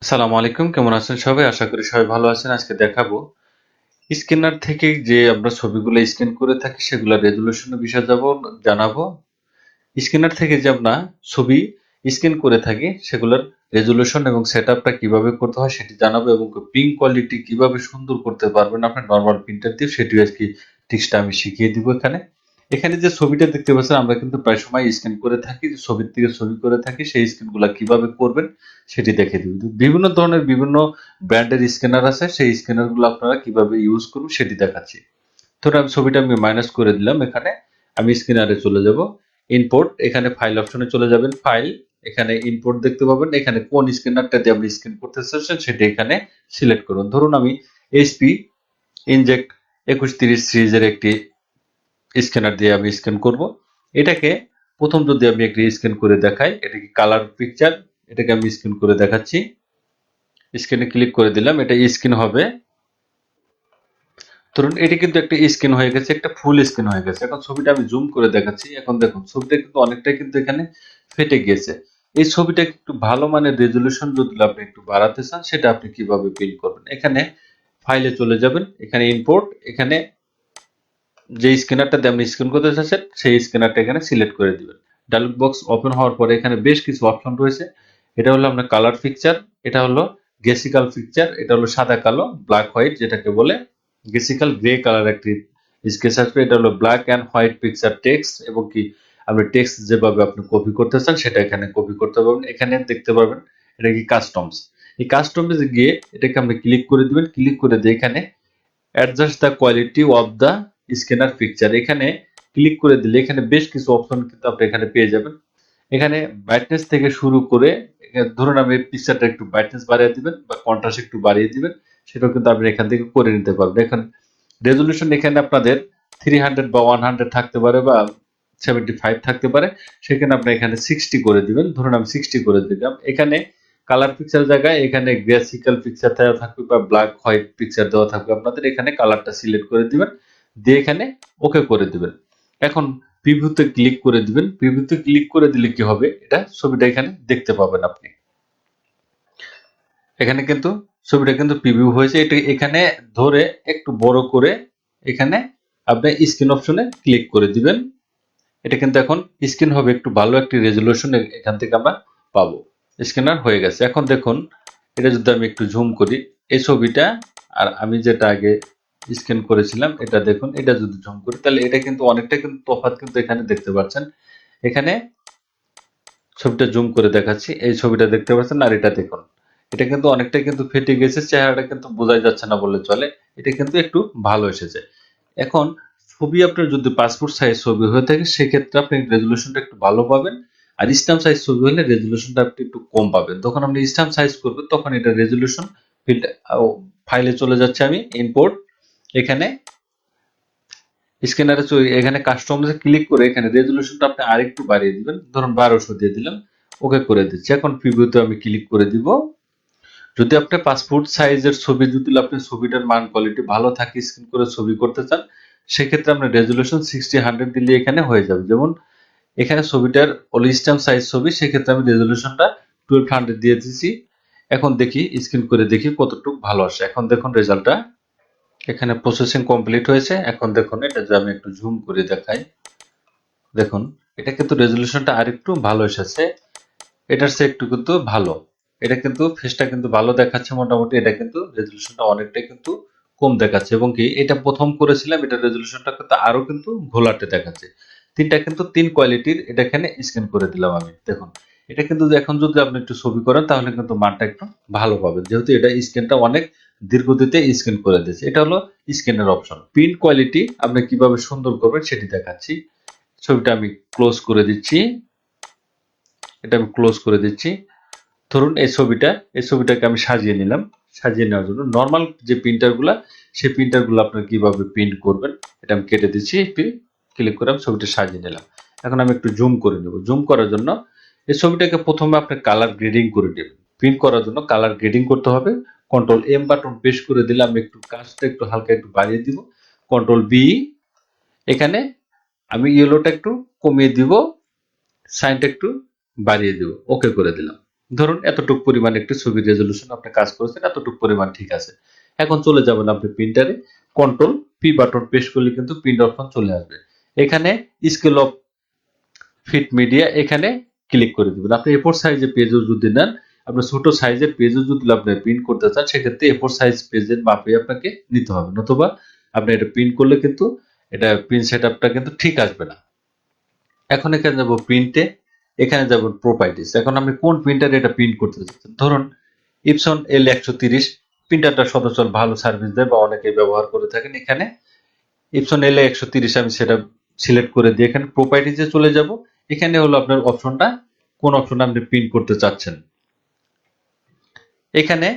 আসসালামু আলাইকুম, কেমন আছেন সবাই? আশা করি সবাই ভালো আছেন। আজকে দেখাবো স্ক্যানার থেকে যে আমরা ছবিগুলো স্ক্যান করে থাকি সেগুলোর রেজোলিউশনের বিষয়ে জানাবো। স্ক্যানার থেকে যে আমরা ছবি স্ক্যান করে থাকি সেগুলোর রেজোলিউশন এবং সেটআপটা কিভাবে করতে হয় সেটি জানাবো এবং প্রিন্ট কোয়ালিটি কিভাবে সুন্দর করতে পারবেন আপনার নরমাল প্রিন্টার দিয়ে সেটিও আজকে টিপসটা আমি শিখিয়ে দিব এখানে। এখানে যে ছবিটা দেখতে পাচ্ছেন আমরা কিন্তু প্রায় সময় স্ক্যান করে থাকি, যে ছবির থেকে ছবি করে থাকি সেই স্ক্যানগুলো কিভাবে করবেন সেটি দেখিয়ে দিব। বিভিন্ন ধরনের বিভিন্ন ব্র্যান্ডের স্ক্যানার আছে, সেই স্ক্যানারগুলো আপনারা কিভাবে ইউজ করুন সেটি দেখাচ্ছি। ধরুন আমি ছবিটা মাইনাস করে দিলাম, এখানে আমি স্ক্যানারে চলে যাব। ইম্পোর্ট, এখানে ফাইল অপশনে চলে যাবেন, ফাইল, এখানে ইম্পোর্ট দেখতে পাবেন, এখানে কোন স্ক্যানারটা দিয়ে আপনি স্ক্যান করতে চাচ্ছেন সেটা এখানে সিলেক্ট করুন। ধরুন আমি এইচপি ইনজেক্ট 2130 সিরিজের একটি স্ক্যানার দিয়ে আমি স্ক্যান করব। এটাকে প্রথম যদি আমি একটি স্ক্যান করে দেখাই, এটা কি কালার পিকচার, এটাকে আমি স্ক্যান করে দেখাচ্ছি। স্ক্যানে ক্লিক করে দিলাম, এটা স্ক্যান হবে। ধরুন এটি কিন্তু একটা স্ক্যান হয়ে গেছে, একটা ফুল স্ক্যান হয়ে গেছে। এখন ছবিটা আমি জুম করে দেখাচ্ছি। এখন দেখুন ছবিটা কিন্তু অনেকটাই কিন্তু এখানে ফেটে গিয়েছে। এই ছবিটা একটু ভালো মানের রেজোলিউশন যদি আপনি একটু বাড়াতে চান সেটা আপনি কিভাবে প্রিন্ট করবেন। এখানে ফাইলে চলে যাবেন, এখানে ইম্পোর্ট, এখানে যে স্ক্যানারটা দিয়ে আপনি স্ক্যান করতে চাচ্ছেন সেই স্ক্যানারটা এখানে সিলেক্ট করে দিবেন। ডায়লগ বক্স ওপেন হওয়ার পরে এখানে বেশ কিছু অপশন রয়েছে। এটা হলো আপনার কালার পিকচার, এটা হলো গেসিক্যাল পিকচার, এটা হলো সাদা কালো ব্ল্যাক হোয়াইট যেটাকে বলে। গেসিক্যাল গ্রে কালার একটি স্কেচ আসবে, এটা হলো black and white picture text, এবং কি আপনি টেক্সট যেভাবে আপনি কপি করতে চান সেটা এখানে কপি করতে পারবেন। এখানে দেখতে পারবেন এটা কি কাস্টমস। এই কাস্টমসে গিয়ে এটাকে আপনি ক্লিক করে দিবেন, ক্লিক করে দিয়ে এখানে adjust the quality of the scanner picture, এখানে ক্লিক করে দিলে এখানে বেশ কিছু অপশন কিন্তু আপনি এখানে পেয়ে যাবেন। এখানে ব্রাইটনেস থেকে শুরু করে ধরুন আমি পিকচারটা একটু ব্রাইটনেস বাড়িয়ে দিবেন বা কন্ট্রাস্ট একটু বাড়িয়ে দিবেন, সেটাও কিন্তু আপনি এখান থেকে করে নিতে পারবেন। এখন রেজলিউশন এখানে আপনাদের 300 বা 100 থাকতে পারে বা 75 থাকতে পারে, সেখানে আপনি এখানে 60 করে দিবেন। ধরুন আমি 60 করে দিলাম। এখানে কালার পিকচার জায়গায় এখানে গ্রাফিক্যাল পিকচার দেওয়া থাকবে বা ব্ল্যাক হোয়াইট পিকচার দেওয়া থাকবে, আপনাদের এখানে কালারটা সিলেক্ট করে দিবেন, দিয়ে এখানে ওকে করে দিবেন। এখন প্রিভিউতে ক্লিক করে দিবেন। প্রিভিউতে ক্লিক করে দিলে কি হবে, এটা ছবিটা এখানে দেখতে পাবেন আপনি। এখানে কিন্তু ছবিটা কিন্তু প্রিভিউ হয়েছে। এটা এখানে ধরে একটু বড় করে এখানে আপনি স্ক্রিন অপশনে ক্লিক করে দিবেন। এটা কিন্তু এখন স্ক্রিন হবে, একটু ভালো একটি রেজলিউশন এখান থেকে আমরা পাবো। স্ক্যানার হয়ে গেছে। এখন দেখুন এটা যদি আমি একটু জুম করি, এই ছবিটা আর আমি যেটা আগে স্ক্যান করেছিলাম এটা দেখুন, এটা যদি জুম করি তাহলে এটা কিন্তু অনেকটা কিন্তু তফাৎ কিন্তু এখানে দেখতে পাচ্ছেন। এখানে ছবিটা জুম করে দেখাচ্ছি, এই ছবিটা দেখতে পাচ্ছেন আর এটা দেখুন, এটা কিন্তু অনেকটা কিন্তু ফেটে গেছে, চেহারাটা কিন্তু বোঝাই যাচ্ছে না বললে চলে। এটা কিন্তু একটু ভালো এসেছে। এখন ছবি আপনার যদি পাসপোর্ট সাইজ ছবি হয়ে থাকে সেক্ষেত্রে আপনি রেজলিউশনটা একটু ভালো পাবেন, আর স্ট্যাম্প সাইজ ছবি হলে রেজলিউশনটা আপনি একটু কম পাবেন। তখন আপনি স্ট্যাম্প সাইজ করবেন তখন এটা রেজলিউশন ফিল্ড ফাইলে চলে যাচ্ছে, আমি ইম্পোর্ট, এখানে স্ক্যানারে এখানে কাস্টমাইজে ক্লিক করে এখানে রেজলিউশনটা আপনি আরেকটু বাড়িয়ে দিবেন, ধরুন 1200 দিয়ে দিলাম, ওকে করে দিচ্ছি। এখন প্রিভিউতে আমি ক্লিক করে দিব। যদি আপনি পাসপোর্ট সাইজের ছবি, যদি আপনি ছবিটার মান কোয়ালিটি ভালো থাকে স্ক্যান করে ছবি করতে চান সেক্ষেত্রে আপনার রেজলিউশন 60-100 দিলে এখানে হয়ে যাবে। যেমন এখানে ছবিটার অলি স্ট্যাম্প সাইজ ছবি, সেক্ষেত্রে আমি রেজলিউশনটা 1200 দিয়ে দিচ্ছি। এখন দেখি স্ক্যান করে দেখি কতটুকু ভালো আসে। এখন দেখুন রেজাল্টটা এখানে প্রসেসিং কমপ্লিট হয়েছে। এখন দেখুন এটা যদি আমি একটু জুম করে দেখাই, দেখুন এটা কিন্তু রেজলিউশনটা আরেকটু ভালো এসেছে, এটার চেয়ে একটু কিন্তু ভালো। এটা কিন্তু ফেসটা কিন্তু ভালো দেখাচ্ছে মোটামুটি, এটা কিন্তু রেজলিউশনটা অনেকটাই কিন্তু কম দেখাচ্ছে, এবং কি এটা প্রথম করেছিলাম এটা রেজলিউশনটা কিন্তু আরো কিন্তু ঘোলাটে দেখাচ্ছে। তিনটা কিন্তু তিন কোয়ালিটির এটা এখানে স্ক্যান করে দিলাম আমি। দেখুন এটা কিন্তু এখন যদি আপনি একটু ছবি করেন তাহলে কিন্তু মানটা একটু ভালো পাবেন, যেহেতু এটা স্ক্যানটা অনেক দীর্ঘতিতে স্ক্যান করে দিয়েছে। এটা হলো স্ক্যানের অপশন। প্রিন্ট কোয়ালিটি আপনি কিভাবে সুন্দর করবেন সেটি দেখাচ্ছি। ছবিটা আমি ক্লোজ করে দিচ্ছি, এটা আমি ক্লোজ করে দিচ্ছি। ধরুন এই ছবিটাকে আমি সাজিয়ে নিলাম। সাজিয়ে নেওয়ার জন্য নর্মাল যে প্রিন্টারগুলা, সেই প্রিন্টারগুলো আপনারা কিভাবে প্রিন্ট করবেন এটা আমি কেটে দিচ্ছি। ক্লিক করে আমি ছবিটা সাজিয়ে নিলাম। এখন আমি একটু জুম করে নেব। জুম করার জন্য এই ছবিটাকে প্রথমে আপনি কালার গ্রেডিং করে নেবেন। প্রিন্ট করার জন্য কালার গ্রেডিং করতে হবে। কন্ট্রোল এম বাটন প্রেস করে দিলে আমি একটু কাজটা একটু হালকা একটু বাড়িয়ে দিব। কন্ট্রোল বি, এখানে আমি ইয়েলোটা একটু কমিয়ে দিব, সাইনটা একটু বাড়িয়ে দিব, ওকে করে দিলাম। ধরুন এতটুকু পরিমাণ একটি ছবির রেজলিউশন আপনি কাজ করেছেন, এতটুকু পরিমাণ ঠিক আছে। এখন চলে যাবেন আপনি প্রিন্টারে, কন্ট্রোল পি বাটন প্রেস করলে কিন্তু প্রিন্ট অপশন চলে আসবে। এখানে স্কেল অফ ফিট মিডিয়া এখানে ক্লিক করে দিবেন। আপনি এ4 সাইজের পেজও যদি নেন, আপনি ছোট সাইজের পেজও যদি আপনি প্রিন্ট করতে চান, সেক্ষেত্রে এ4 সাইজ পেজের মাপে আপনাকে নিতে হবে, নতুবা আপনি এটা প্রিন্ট করলে কিন্তু এটা প্রিন্ট সেটআপটা কিন্তু ঠিক আসবে না। এখন এখানে যাব প্রিন্টে, এখানে যাব প্রপার্টিস। এখন আপনি কোন প্রিন্টারে এটা প্রিন্ট করতে চাচ্ছেন, ধরুন ইপসন L130 প্রিন্টারটা সচরাচর ভালো সার্ভিস দেয় বা অনেকেই ব্যবহার করে থাকেন। এখানে ইপসন L130 আমি সেটা সিলেক্ট করে দিয়ে এখানে প্রপার্টিজে চলে যাব। এখানে হলো আপনার অপশনটা, কোন অপশনটা আপনি প্রিন্ট করতে চাচ্ছেন। এখানে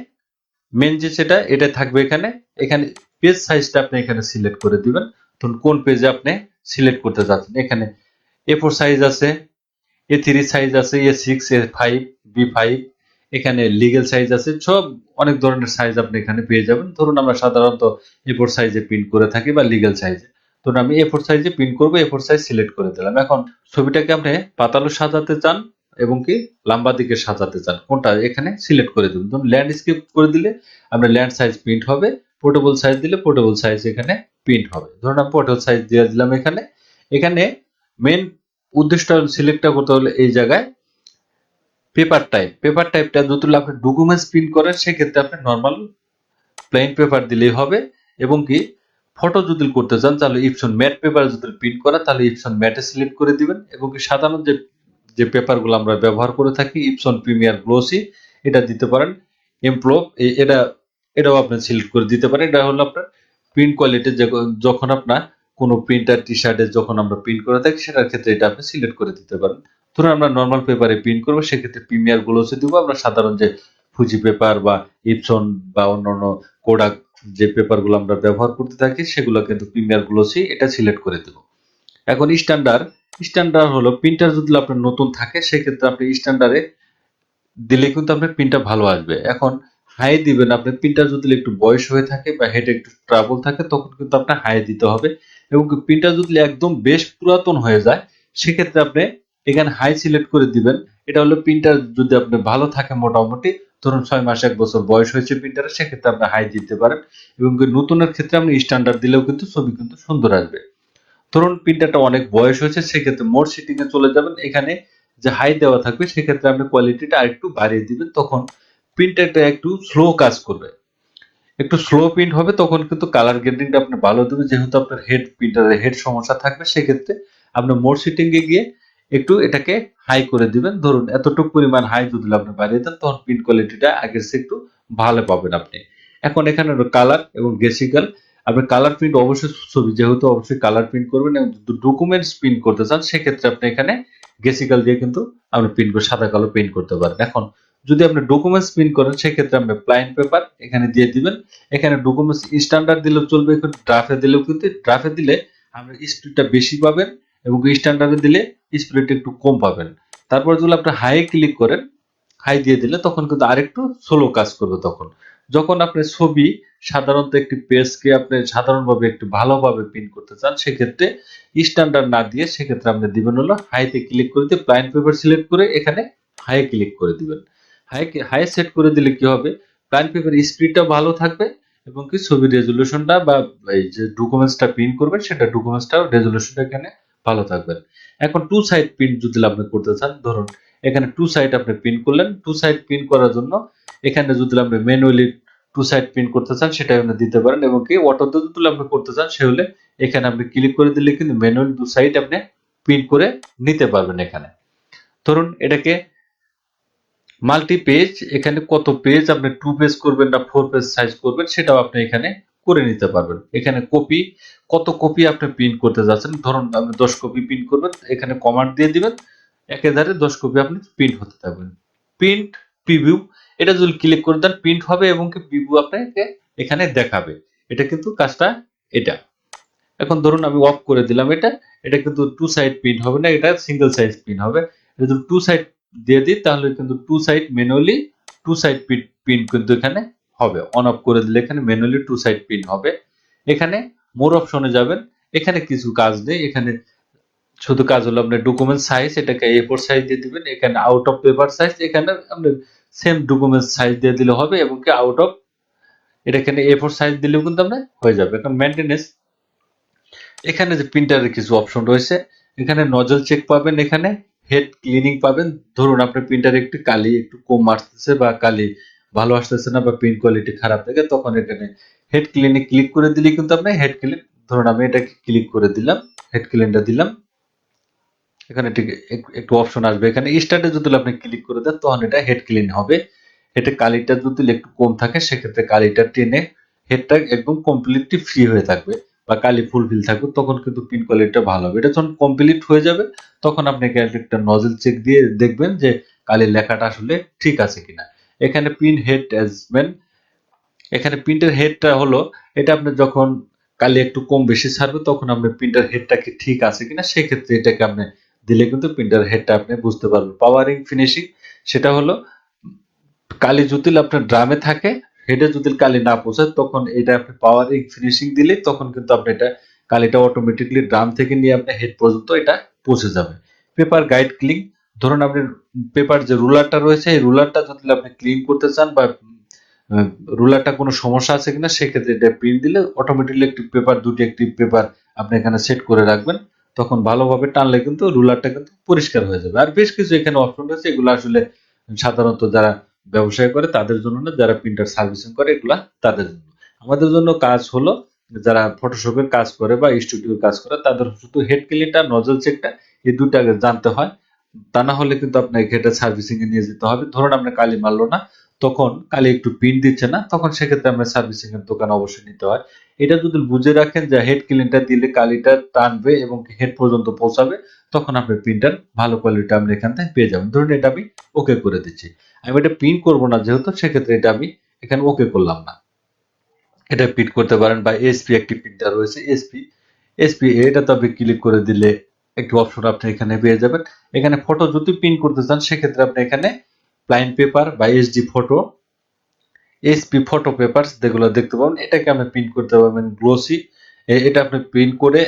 মেন যে সেটা এটা থাকবে। এখানে এখানে পেজ সাইজটা আপনি এখানে সিলেক্ট করে দিবেন। ধরুন কোন পেজে আপনি সিলেক্ট করতে চাচ্ছেন। এখানে A4 সাইজ আছে, A3 সাইজ আছে, A6, A5, B5, এখানে লিগ্যাল সাইজ আছে, সব অনেক ধরনের সাইজ আপনি এখানে পেয়ে যাবেন। ধরুন আমরা সাধারণত A4 সাইজে প্রিন্ট করে থাকি বা লিগ্যাল সাইজে। ধরুন আমি A4 সাইজে প্রিন্ট করব, A4 সাইজ সিলেক্ট করে দিলাম। এখন ছবিটাকে আপনি পাতালো সাজাতে চান এবং কি লম্বা দিকে সাজাতে চান, কোনটা এখানে সিলেক্ট করে দিবেন। ধরুন ল্যান্ডস্কেপ করে দিলে আপনার ল্যান্ড সাইজ প্রিন্ট হবে, পোর্টেবল সাইজ দিলে পোর্টেবল সাইজ এখানে প্রিন্ট হবে। ধরুন আমি পোর্টেবল সাইজ দিয়ে দিলাম। এখানে এখানে মেন উদ্দেশ্যটা সিলেক্টটা করতে হলে এই জায়গায় পেপার টাইপটা যদি আপনি ডকুমেন্টস প্রিন্ট করেন, সেক্ষেত্রে আপনি নর্মাল প্লেন পেপার দিলেই হবে। এবং কি ফটো যদি করতে চান, তাহলে ইপসন ম্যাট পেপার যদি প্রিন্ট করা, তাহলে ইপসন ম্যাটে সিলেক্ট করে দিবেন। এবং কি সাধারণ যে যে পেপারগুলো আমরা ব্যবহার করে থাকি, ইপসন প্রিমিয়ার গ্লোসি, এটা দিতে পারেন। এমপ্লোভ এটা এটাও আপনি সিলেক্ট করে দিতে পারেন। এটা হলো আপনার প্রিন্ট কোয়ালিটি, যখন আপনার কোনো প্রিন্টার টি শার্টে যখন আমরা প্রিন্ট করে থাকি, সেটার ক্ষেত্রে এটা আপনি সিলেক্ট করে দিতে পারেন। ধরুন আমরা নর্মাল পেপারে প্রিন্ট করবো, সেক্ষেত্রে প্রিমিয়ার গ্লোসি দিব। আমরা সাধারণ যে ফুজি পেপার বা ইপসন বা অন্যান্য কোডাক যে পেপারগুলো আমরা ব্যবহার করতে থাকি, সেগুলো কিন্তু প্রিমিয়ার গ্লোসি এটা সিলেক্ট করে দেব। এখন স্ট্যান্ডার্ড হলো প্রিন্টার যদি আপনার নতুন থাকে, সেক্ষেত্রে আপনি স্ট্যান্ডার্ডে দিলে কিন্তু আপনার প্রিন্টটা ভালো আসবে। এখন হাই দিবেন, আপনার প্রিন্টার যদি একটু বয়স হয়ে থাকে বা হেডে একটু ট্রাবল থাকে, তখন কিন্তু আপনার হাই দিতে হবে। এবং প্রিন্টার যদি একদম বেশ পুরাতন হয়ে যায়, সেক্ষেত্রে আপনি এখানে হাই সিলেক্ট করে দিবেন। এটা হলো প্রিন্টার যদি আপনি ভালো থাকে, মোটামুটি ধরুন 6 মাস 1 বছর বয়স হয়েছে প্রিন্টারের, সেক্ষেত্রে আপনি হাই দিতে পারেন। এবং নতুনের ক্ষেত্রে আপনি স্ট্যান্ডার্ড দিলেও কিন্তু ছবি কিন্তু সুন্দর আসবে। ধরুন প্রিন্টারটা অনেক বয়স হয়েছে, সেক্ষেত্রে মোড সেটিং এ চলে যাবেন। এখানে যে হাই দেওয়া থাকবে, সেক্ষেত্রে আপনি কোয়ালিটিটা আরেকটু বাড়িয়ে দিবেন, তখন প্রিন্টারটা একটু স্লো কাজ করবে, একটু স্লো প্রিন্ট হবে। তখন কিন্তু কালার গ্রেডিংটা আপনি ভালো দেবেন, যেহেতু আপনার হেড প্রিন্টারের হেড সমস্যা থাকবে, সেক্ষেত্রে আপনি মোড সেটিং এ গিয়ে একটু এটাকে হাই করে দিবেন। ধরুন এতটুকু পরিমাণ হাই যদি আপনি বাড়িয়ে দেন, তখন প্রিন্ট কোয়ালিটিটা আগের চেয়ে একটু ভালো পাবেন আপনি। এখন এখানে কালার এবং গেসিক্যাল, আপনি কালার প্রিন্ট অবশ্যই ছবি যেহেতু অবশ্যই কালার প্রিন্ট করবেন এবং ডকুমেন্টস প্রিন্ট করতে চান, সেক্ষেত্রে আপনি এখানে গেসিক্যাল দিয়ে কিন্তু আপনি প্রিন্ট করে সাদা কালো প্রিন্ট করতে পারেন। এখন যদি আপনি ডকুমেন্টস প্রিন্ট করেন, সেক্ষেত্রে আপনি প্লাইন পেপার এখানে দিয়ে দিবেন। এখানে ডকুমেন্টস স্ট্যান্ডার্ড দিলেও চলবে, একটু ড্রাফে দিলেও কিন্তু, ড্রাফে দিলে আপনি স্পিডটা বেশি পাবেন এবং স্ট্যান্ডার্ডে দিলে স্পিডটা একটু কম পাবেন। তারপর যদি আপনি হাই ক্লিক করেন, হাই দিয়ে দিলে তখন কিন্তু আরেকটু স্লো কাজ করবে। তখন যখন আপনি ছবি সাধারণত একটি পেজকে আপনি সাধারণভাবে একটু ভালোভাবে প্রিন্ট করতে চান, সেক্ষেত্রে স্ট্যান্ডার্ড না দিয়ে সেক্ষেত্রে আপনি দিবেন হলো হাইতে ক্লিক করে দিয়ে প্লাইন পেপার সিলেক্ট করে এখানে হাই ক্লিক করে দিবেন। হাই সেট করে দিলে কি হবে, প্লাইন পেপার স্পিডটা ভালো থাকবে এবং কি ছবির রেজলিউশনটা বা এই যে ডকুমেন্টসটা প্রিন্ট করবেন, সেটা ডকুমেন্টসটাও রেজলিউশনটা এখানে ভালো থাকবে। এখন টু সাইড প্রিন্ট যদি আপনি করতে চান, ধরুন এখানে টু সাইড আপনি প্রিন্ট করলেন। টু সাইড প্রিন্ট করার জন্য এখানে যদি আপনি ম্যানুয়ালি টু সাইড প্রিন্ট করতে চান, সেটা আপনি দিতে পারেন। এবং কি অটোতে যদি আপনি করতে চান, সে হলে এখানে আপনি ক্লিক করে দিলে কিন্তু ম্যানুয়ালি টু সাইড আপনি প্রিন্ট করে নিতে পারবেন। এখানে ধরুন এটাকে মাল্টি পেজ, এখানে কত পেজ আপনি 2 পেজ করবেন না 4 পেজ সাইজ করবেন, সেটাও আপনি এখানে করে নিতে পারবেন। এখানে কপি, কত কপি আপনি প্রিন্ট করতে যাচ্ছেন, ধরুন আপনি 10 কপি প্রিন্ট করবেন, এখানে কমান্ড দিয়ে দিবেন, একেধারে 10 কপি আপনি প্রিন্ট হতে থাকবেন। প্রিন্ট প্রিভিউ, এটা যদি ক্লিক করে দেন প্রিন্ট হবে এবং কি প্রিভিউ আপনাকে এখানে দেখাবে। এটা কিন্তু কাজটা এটা। এখন ধরুন আমি অফ করে দিলাম এটা, এটা কিন্তু টু সাইড প্রিন্ট হবে না, এটা সিঙ্গেল সাইজ প্রিন্ট হবে। এটা যদি টু সাইড দিয়ে দিই, তাহলে কিন্তু two side manually two side print কিন্তু এখানে হবে। অন অফ করে দিলে এখানে ম্যানুয়ালি টু সাইড প্রিন্ট হবে। এখানে মোর অপশনে যাবেন, এখানে কিছু কাজ নেই, এখানে শুধু কাজ হলো আপনার ডকুমেন্ট সাইজ এটাকে A4 সাইজ দিয়ে দিবেন, এখানে আউট অফ পেপার সাইজ এখানে আপনি সেম ডকুমেন্ট সাইজ দিয়ে দিলে হবে, এবং কি আউট অফ এটা এখানে A4 সাইজ দিলেও কিন্তু আপনার হয়ে যাবে। এখন মেইনটেনেন্স, এখানে যে প্রিন্টারের কিছু অপশন রয়েছে, এখানে নজল চেক পাবেন, এখানে হেড ক্লিনিং পাবেন। ধরুন আপনার প্রিন্টারে একটু কালি একটু কম আসতেছে বা কালি ভালো আসতেছে না বা প্রিন্ট কোয়ালিটি খারাপ থাকে, তখন এখানে হেড ক্লিনিং ক্লিক করে দিলে কিন্তু আপনি হেড ক্লিন, ধরুন আমি এটাকে ক্লিক করে দিলাম, হেড ক্লিনটা দিলাম, এখানে ঠিক একটু অপশন আসবে, এখানে স্টার্টে যদি আপনি ক্লিক করে দেন তখন এটা হেড ক্লিন হবে। হেডে কালিটা যদি একটু কম থাকে সেক্ষেত্রে কালিটা টেনে হেডটা একদম কমপ্লিটলি ফ্রি হয়ে থাকবে বা কালি ফুলফিল থাকবে, তখন কিন্তু প্রিন্ট কোয়ালিটিটা ভালো হবে। এটা যখন কমপ্লিট হয়ে যাবে তখন আপনি একটা নজল চেক দিয়ে দেখবেন যে কালির লেখাটা আসলে ঠিক আছে কিনা। এখানে প্রিন্ট হেড অ্যাডজাস্টমেন্ট, এখানে প্রিন্টের হেডটা হলো এটা আপনি যখন কালি একটু কম বেশি ছাড়বে তখন আপনি প্রিন্টার হেডটা কি ঠিক আছে কিনা সেক্ষেত্রে এটাকে আপনি দিলে কিন্তু প্রিন্টার হেডটা আপনি বুঝতে পারবেন। পাওয়ারিং ফিনিশিং, সেটা হলো কালি যদি আপনার ড্রামে থাকে, হেডে যদি কালি না পৌঁছায় তখন এটা আপনি পাওয়ারিং ফিনিশিং দিলে তখন কিন্তু আপনি এটা কালিটা অটোমেটিকলি ড্রাম থেকে নিয়ে আপনি হেড পর্যন্ত এটা পৌঁছে যাবে। পেপার গাইড ক্লিন, ধরুন আপনি পেপার যে রুলারটা রয়েছে এই রুলারটা যদি আপনি ক্লিন করতে চান বা রুলারটা কোনো সমস্যা আছে কিনা সেক্ষেত্রে এটা প্রিন্ট দিলে অটোমেটিকলি একটি পেপার দুটি একটি পেপার আপনি এখানে সেট করে রাখবেন, তখন ভালোভাবে টানলে কিন্তু রুলারটা কিন্তু পরিষ্কার হয়ে যাবে। আর বেশ কিছু এখানে অপশন রয়েছে, এগুলো আসলে সাধারণত যারা ব্যবসায় করে তাদের জন্য না, যারা প্রিন্টার সার্ভিসিং করে এগুলা তাদের জন্য। আমাদের জন্য কাজ হলো যারা ফটোশপের কাজ করে বা স্টুডিওর কাজ করে তাদের শুধু হেড ক্লিনটা নজল চেকটা এই দুটো আগে জানতে হয়, তা না হলে কিন্তু আপনাকে এটা সার্ভিসিং এ নিয়ে যেতে হবে। ধরুন আপনি কালি মারলো না, তখন কালি একটু প্রিন্ট দিচ্ছে না, তখন সেক্ষেত্রে আপনার সার্ভিসিং এর দোকান অবশ্যই নিতে হয়। এটা যদি বুঝে রাখেন যে হেড ক্লিনটা দিলে কালিটা টানবে এবং হেড পর্যন্ত পৌঁছাবে, তখন আপনার প্রিন্টার ভালো কোয়ালিটি আপনি এখান থেকে পেয়ে যাবেন। ধরুন এটা আমি ওকে করে দিচ্ছি, আমি এটা প্রিন্ট করবো না যেহেতু সেক্ষেত্রে এটা আমি এখানে ওকে করলাম না, এটা প্রিন্ট করতে পারেন। বা এসপি একটি প্রিন্টার রয়েছে, এসপি এসপি এটা তো আপনি ক্লিক করে দিলে একটি অপশন আপনি এখানে পেয়ে যাবেন। এখানে ফটো যদি প্রিন্ট করতে চান সেক্ষেত্রে আপনি এখানে প্লাইন পেপার বা SD photo, SP photo papers যেগুলো দেখতে পাবেন এটাকে আপনি প্রিন্ট করতে পারবেন। গ্লোসি, এটা আপনি প্রিন্ট করে,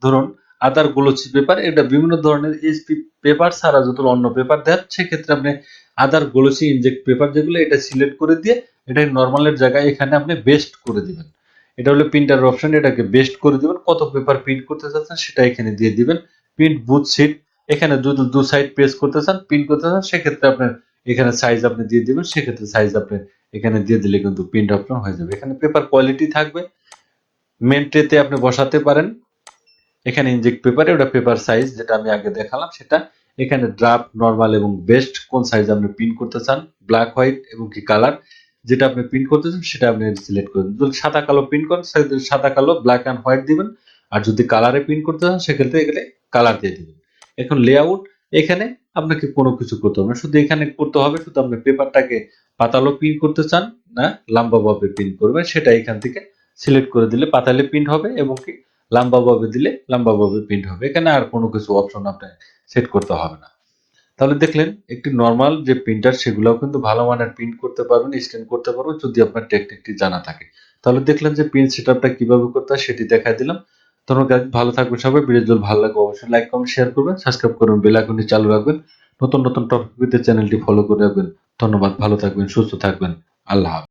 ধরুন আদার গ্লোসি পেপার, এটা বিভিন্ন ধরনের এসপি পেপার ছাড়া যদি অন্য পেপার দেন সেক্ষেত্রে আপনি আদার গ্লোসি ইনজেক্ট পেপার যেগুলো এটা সিলেক্ট করে দিয়ে এটা নর্মালের জায়গায় এখানে আপনি বেস্ট করে দিবেন। এটা হলো প্রিন্টার অপশন, এটাকে বেস্ট করে দিবেন, কত পেপার প্রিন্ট করতে চাচ্ছেন সেটা এখানে দিয়ে দিবেন। প্রিন্ট বুথ সিট, এখানে যদি দু সাইড পেস্ট করতে চান প্রিন্ট করতে চান সেক্ষেত্রে আপনার এখানে সাইজ আপনি দিয়ে দিবেন, সেক্ষেত্রে সাইজ আপনি এখানে দিয়ে দিলে কিন্তু প্রিন্ট অপশন হয়ে যাবে। এখানে পেপার কোয়ালিটি থাকবে, মেন ট্রেতে আপনি বসাতে পারেন। এখানে ইনজেক্ট পেপারে ওটা পেপার সাইজ যেটা আমি আগে দেখালাম সেটা, এখানে ড্রাফট, নরমাল এবং বেস্ট কোন সাইজ আপনি প্রিন্ট করতে চান, ব্ল্যাক হোয়াইট এবং কি কালার যেটা আপনি প্রিন্ট করতে চান সেটা আপনি সিলেক্ট করবেন। যদি সাদা কালো প্রিন্ট করেন সেক্ষেত্রে সাদা কালো ব্ল্যাক অ্যান্ড হোয়াইট দিবেন, আর যদি কালারে প্রিন্ট করতে চান সেক্ষেত্রে এখানে কালার দিয়ে দিবেন। এখন লেআউট, এখানে আপনাকে কোনো কিছু করতে হবে না, শুধু এখানে করতে হবে শুধু আপনি পেপারটাকে পাতালো প্রিন্ট করতে চান না লম্বাভাবে প্রিন্ট করবেন সেটা এখান থেকে সিলেক্ট করে দিলে পাতালে প্রিন্ট হবে, এবং কি লম্বাভাবে দিলে লম্বাভাবে প্রিন্ট হবে। এখানে আর কোনো কিছু অপশন আপনার সেট করতে হবে না। তাহলে দেখলেন একটি নরমাল যে প্রিন্টার সেগুলোও কিন্তু ভালো মানের প্রিন্ট করতে পারবেন, স্ক্যান করতে পারবেন যদি আপনার টেকনিকটি জানা থাকে। তাহলে দেখলেন যে প্রিন্ট সেটআপটা কিভাবে করতে হয় সেটি দেখাই দিলাম। ধন্যবাদ, ভালো থাকবেন সবাই। ভিডিও যদি ভালো লাগে অবশ্যই লাইক কমেন্ট শেয়ার করবেন, সাবস্ক্রাইব করবেন, বেল আইকনটি চালু রাখবেন, নতুন নতুন টপিক পেতে চ্যানেলটি ফলো করে রাখবেন। ধন্যবাদ, ভালো থাকবেন, সুস্থ থাকবেন, আল্লাহ হাফেজ।